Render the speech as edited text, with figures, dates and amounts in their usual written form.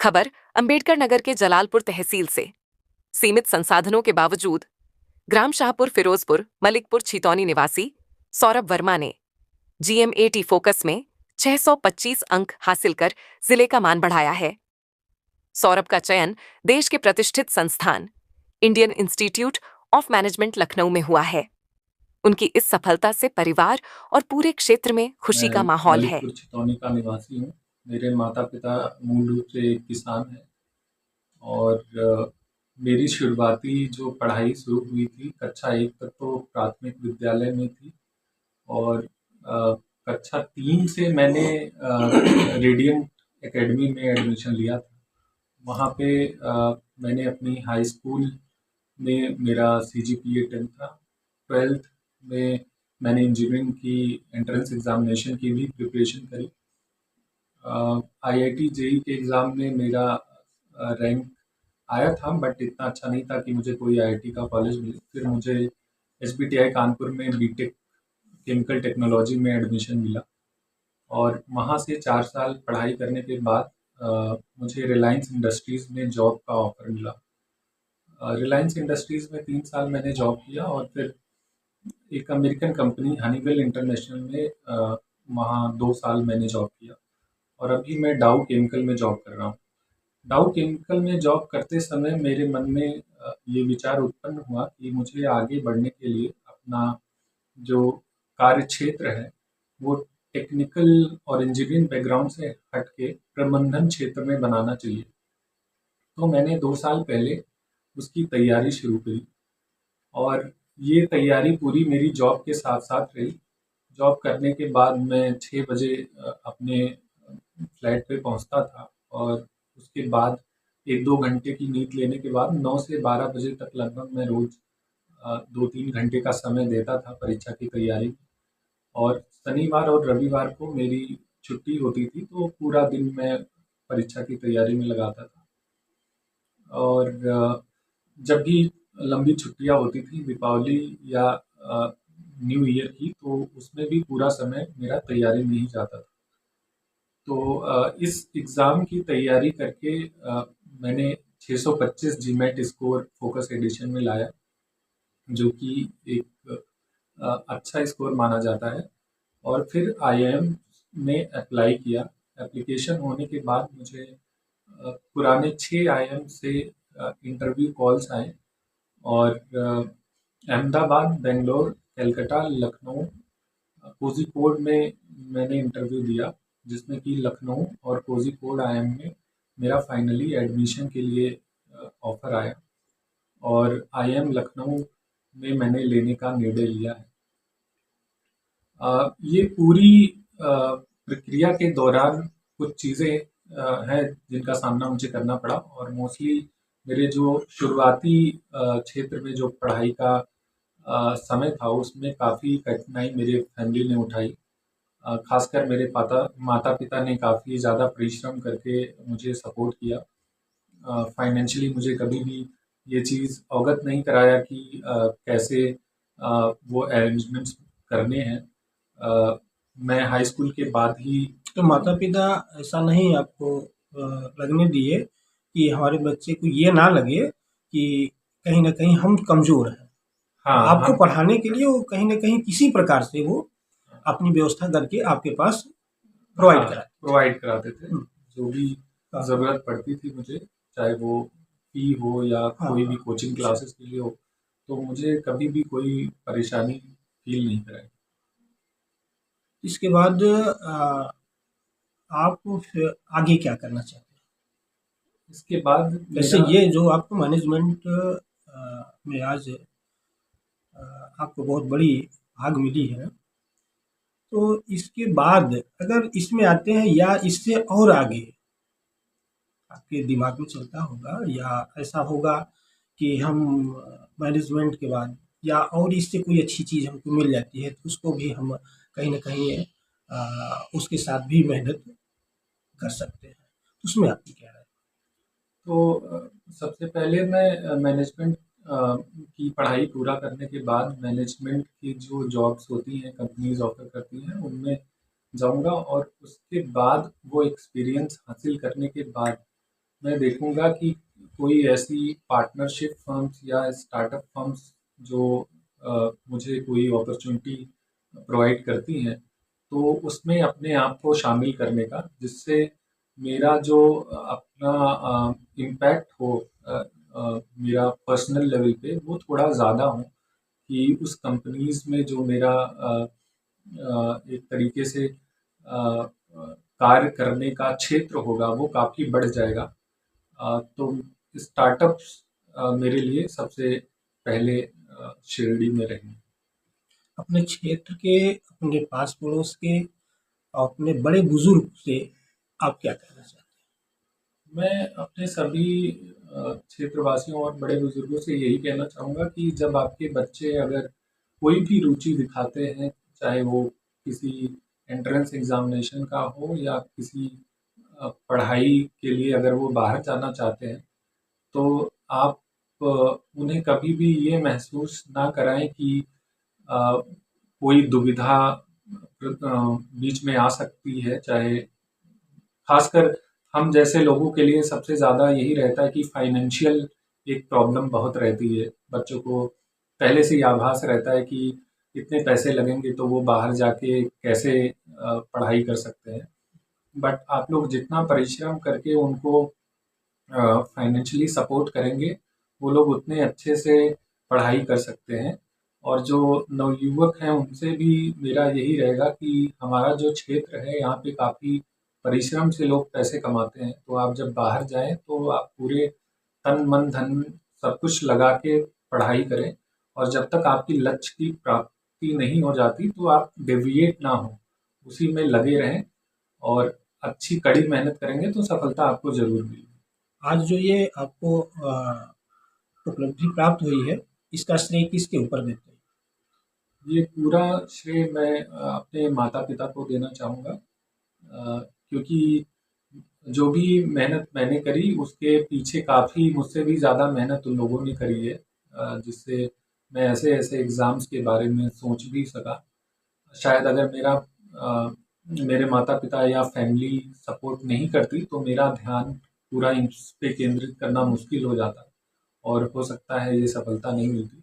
खबर अंबेडकर नगर के जलालपुर तहसील से। सीमित संसाधनों के बावजूद ग्राम शाहपुर फिरोजपुर मलिकपुर छितौनी निवासी सौरभ वर्मा ने GMAT फोकस में 625 अंक हासिल कर जिले का मान बढ़ाया है। सौरभ का चयन देश के प्रतिष्ठित संस्थान Indian institute of management Lucknow में हुआ है। उनकी इस सफलता से परिवार और पूरे क्षेत्र में खुशी मैं का माहौल है। मलिकपुर छितौनी का निवासी हूँ। मेरे माता-पिता मूल रूप से एक किसान हैं और मेरी शुरुआती जो पढ़ाई शुरू हुई थी कक्षा 1 तक तो प्राथमिक विद्यालय में थी और कक्षा 3 से मैंने रेडियंट एकेडमी में एडमिशन लिया था। वहाँ पे मैंने अपनी हाई स्कूल में मेरा CGPA 10 था। 12th में मैंने इंजीनियरिंग की एंट्रेंस एग्ज़ामिनेशन की भी प्रिपरेशन करी। IIT JEE के एग्ज़ाम में मेरा रैंक आया था बट इतना अच्छा नहीं था कि मुझे कोई IIT का कॉलेज मिले। फिर मुझे SBTI कानपुर में बीटेक केमिकल टेक्नोलॉजी में एडमिशन मिला और वहाँ से 4 साल पढ़ाई करने के बाद मुझे रिलायंस इंडस्ट्रीज़ में जॉब का ऑफ़र मिला। रिलायंस इंडस्ट्रीज़ में 3 साल मैंने जॉब किया और फिर एक अमेरिकन कंपनी हनीवेल इंटरनेशनल में वहाँ 2 साल मैंने जॉब किया और अभी मैं डाउ केमिकल में जॉब कर रहा हूँ। डाउ केमिकल में जॉब करते समय मेरे मन में ये विचार उत्पन्न हुआ कि मुझे आगे बढ़ने के लिए अपना जो कार्य क्षेत्र है वो टेक्निकल और इंजीनियरिंग बैकग्राउंड से हट के प्रबंधन क्षेत्र में बनाना चाहिए। तो मैंने 2 साल पहले उसकी तैयारी शुरू करी और ये तैयारी पूरी मेरी जॉब के साथ-साथ रही। जॉब करने के बाद मैं 6 बजे अपने फ्लैट पे पहुँचता था और उसके बाद 1-2 घंटे की नींद लेने के बाद 9 से 12 बजे तक लगभग मैं रोज़ 2-3 घंटे का समय देता था परीक्षा की तैयारी में और शनिवार और रविवार को मेरी छुट्टी होती थी, तो पूरा दिन मैं परीक्षा की तैयारी में लगाता था। और जब भी लंबी छुट्टियाँ होती थी दीपावली या न्यू ईयर की, तो उसमें भी पूरा समय मेरा तैयारी में ही जाता था। तो इस एग्ज़ाम की तैयारी करके मैंने 625 जीमैट स्कोर फोकस एडिशन में लाया, जो कि एक अच्छा स्कोर माना जाता है और फिर IIM में अप्लाई किया। एप्लीकेशन होने के बाद मुझे पुराने 6 IIM से इंटरव्यू कॉल्स आए और अहमदाबाद, बेंगलोर, कलकत्ता, लखनऊ, कोझिकोड में मैंने इंटरव्यू दिया, जिसमें कि लखनऊ और कोझिकोड IIM में मेरा फाइनली एडमिशन के लिए ऑफ़र आया और IIM लखनऊ में मैंने लेने का निर्णय लिया है। ये पूरी प्रक्रिया के दौरान कुछ चीज़ें हैं जिनका सामना मुझे करना पड़ा और मोस्टली मेरे जो शुरुआती क्षेत्र में जो पढ़ाई का समय था उसमें काफ़ी कठिनाई मेरे फैमिली ने उठाई। ख़ासकर मेरे माता-पिता ने काफ़ी ज़्यादा परिश्रम करके मुझे सपोर्ट किया। फाइनेंशियली मुझे कभी भी ये चीज़ अवगत नहीं कराया कि कैसे वो अरेंजमेंट्स करने हैं। मैं हाई स्कूल के बाद ही तो माता-पिता ऐसा नहीं आपको लगने दिए कि हमारे बच्चे को ये ना लगे कि कहीं न कहीं हम कमज़ोर हैं। हाँ, आपको हम पढ़ाने के लिए वो कहीं न कहीं किसी प्रकार से वो अपनी व्यवस्था करके आपके पास प्रोवाइड कराते थे। प्रोवाइड कराते थे। जो भी हाँ। ज़रूरत पड़ती थी मुझे, चाहे वो फ़ी हो या कोई भी हाँ। कोचिंग क्लासेस के लिए हो, तो मुझे कभी भी कोई परेशानी फ़ील नहीं कराई। इसके बाद आप फिर आगे क्या करना चाहते हैं? इसके बाद जैसे मेरा ये जो आपको मैनेजमेंट में आज आपको बहुत बड़ी भाग मिली है, तो इसके बाद अगर इसमें आते हैं या इससे और आगे आपके दिमाग में चलता होगा या ऐसा होगा कि हम मैनेजमेंट के बाद या और इससे कोई अच्छी चीज़ हमको मिल जाती है, तो उसको भी हम कहीं न कहीं उसके साथ भी मेहनत कर सकते हैं। तो उसमें आपकी क्या राय है? तो सबसे पहले मैं मैनेजमेंट की पढ़ाई पूरा करने के बाद मैनेजमेंट की जो जॉब्स होती हैं, कंपनीज़ ऑफ़र करती हैं, उनमें जाऊँगा और उसके बाद वो एक्सपीरियंस हासिल करने के बाद मैं देखूँगा कि कोई ऐसी पार्टनरशिप फर्म्स या स्टार्टअप फर्म्स जो मुझे कोई अपॉर्चुनिटी प्रोवाइड करती हैं, तो उसमें अपने आप को शामिल करने का, जिससे मेरा जो अपना इम्पैक्ट हो मेरा पर्सनल लेवल पे वो थोड़ा ज़्यादा हो, कि उस कंपनीज़ में जो मेरा एक तरीके से कार्य करने का क्षेत्र होगा वो काफ़ी बढ़ जाएगा। तो स्टार्टअप्स मेरे लिए सबसे पहले शिरडी में रहेंगे। अपने क्षेत्र के, अपने पास पड़ोस के और अपने बड़े बुजुर्ग से आप क्या कहना चाहते हैं? मैं अपने सभी क्षेत्रवासियों और बड़े बुजुर्गों से यही कहना चाहूँगा कि जब आपके बच्चे अगर कोई भी रुचि दिखाते हैं, चाहे वो किसी एंट्रेंस एग्जामिनेशन का हो या किसी पढ़ाई के लिए अगर वो बाहर जाना चाहते हैं, तो आप उन्हें कभी भी ये महसूस ना कराएं कि कोई दुविधा बीच में आ सकती है। चाहे खासकर हम जैसे लोगों के लिए सबसे ज़्यादा यही रहता है कि फाइनेंशियल एक प्रॉब्लम बहुत रहती है। बच्चों को पहले से ही आभास रहता है कि इतने पैसे लगेंगे तो वो बाहर जाके कैसे पढ़ाई कर सकते हैं। बट आप लोग जितना परिश्रम करके उनको फाइनेंशियली सपोर्ट करेंगे, वो लोग उतने अच्छे से पढ़ाई कर सकते हैं। और जो नवयुवक हैं उनसे भी मेरा यही रहेगा कि हमारा जो क्षेत्र है यहाँ पे काफ़ी परिश्रम से लोग पैसे कमाते हैं, तो आप जब बाहर जाएं तो आप पूरे तन मन धन सब कुछ लगा के पढ़ाई करें। और जब तक आपकी लक्ष्य की प्राप्ति नहीं हो जाती तो आप डेविएट ना हो, उसी में लगे रहें और अच्छी कड़ी मेहनत करेंगे तो सफलता आपको ज़रूर मिलेगी। आज जो ये आपको उपलब्धि प्राप्त हुई है, इसका श्रेय किसके ऊपर देते हैं? ये पूरा श्रेय मैं अपने माता-पिता को देना चाहूँगा, क्योंकि जो भी मेहनत मैंने करी उसके पीछे काफ़ी मुझसे भी ज़्यादा मेहनत उन लोगों ने करी है, जिससे मैं ऐसे-ऐसे एग्ज़ाम्स के बारे में सोच भी सका। शायद अगर मेरे माता-पिता या फैमिली सपोर्ट नहीं करती तो मेरा ध्यान पूरा इस पे केंद्रित करना मुश्किल हो जाता और हो सकता है ये सफलता नहीं मिलती।